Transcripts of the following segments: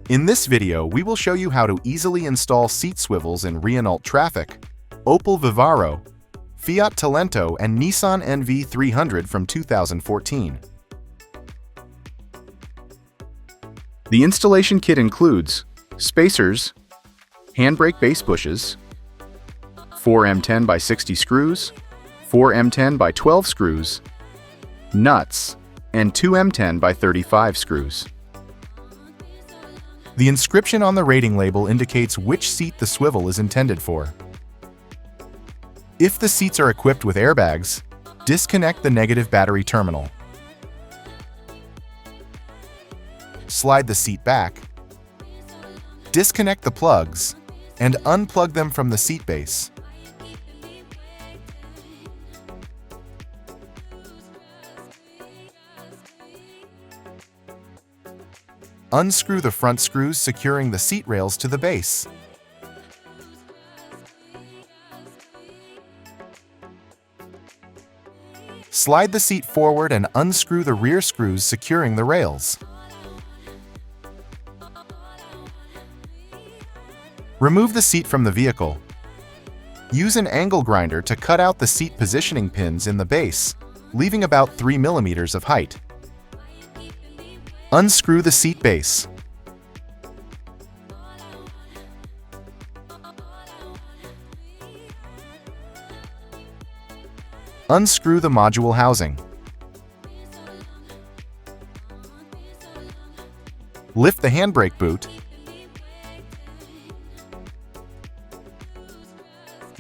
In this video, we will show you how to easily install seat swivels in Renault Trafic, Opel Vivaro, Fiat Talento, and Nissan NV300 from 2014. The installation kit includes spacers, handbrake base bushes, 4 M10 by 60 screws, 4 M10 by 12 screws, nuts, and 2 M10 by 35 screws. The inscription on the rating label indicates which seat the swivel is intended for. If the seats are equipped with airbags, disconnect the negative battery terminal. Slide the seat back, disconnect the plugs, and unplug them from the seat base. Unscrew the front screws securing the seat rails to the base. Slide the seat forward and unscrew the rear screws securing the rails. Remove the seat from the vehicle. Use an angle grinder to cut out the seat positioning pins in the base, leaving about 3 mm of height. Unscrew the seat base. Unscrew the module housing. Lift the handbrake boot.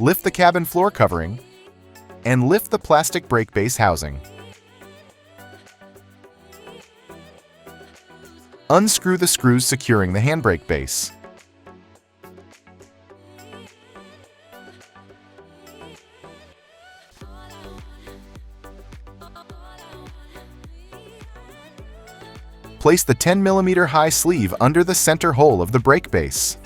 Lift the cabin floor covering, and lift the plastic brake base housing. Unscrew the screws securing the handbrake base. Place the 10 mm high sleeve under the center hole of the brake base.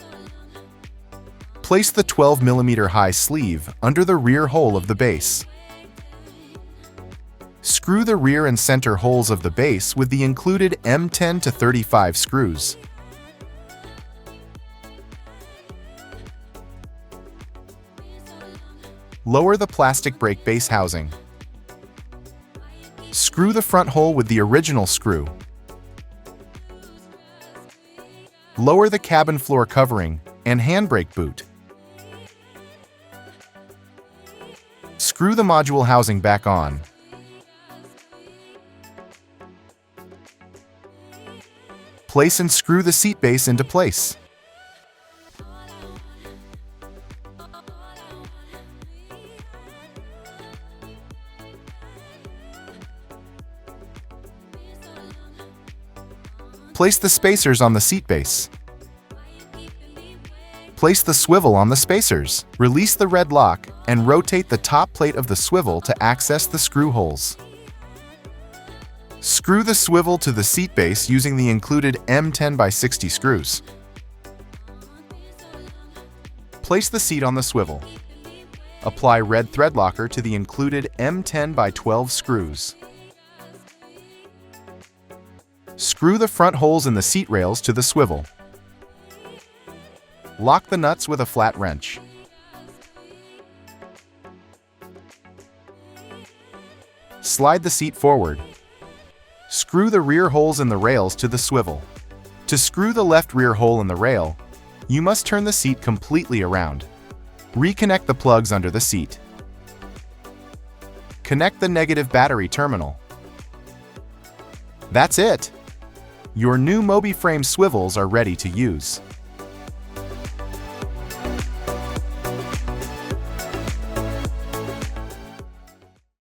Place the 12 mm high sleeve under the rear hole of the base. Screw the rear and center holes of the base with the included M10 to 35 screws. Lower the plastic brake base housing. Screw the front hole with the original screw. Lower the cabin floor covering and handbrake boot. Screw the module housing back on. Place and screw the seat base into place. Place the spacers on the seat base. Place the swivel on the spacers. Release the red lock and rotate the top plate of the swivel to access the screw holes. Screw the swivel to the seat base using the included M10 by 60 screws. Place the seat on the swivel. Apply red thread locker to the included M10 by 12 screws. Screw the front holes in the seat rails to the swivel. Lock the nuts with a flat wrench. Slide the seat forward. Screw the rear holes in the rails to the swivel. To screw the left rear hole in the rail, you must turn the seat completely around. Reconnect the plugs under the seat. Connect the negative battery terminal. That's it! Your new MOBIFRAME swivels are ready to use.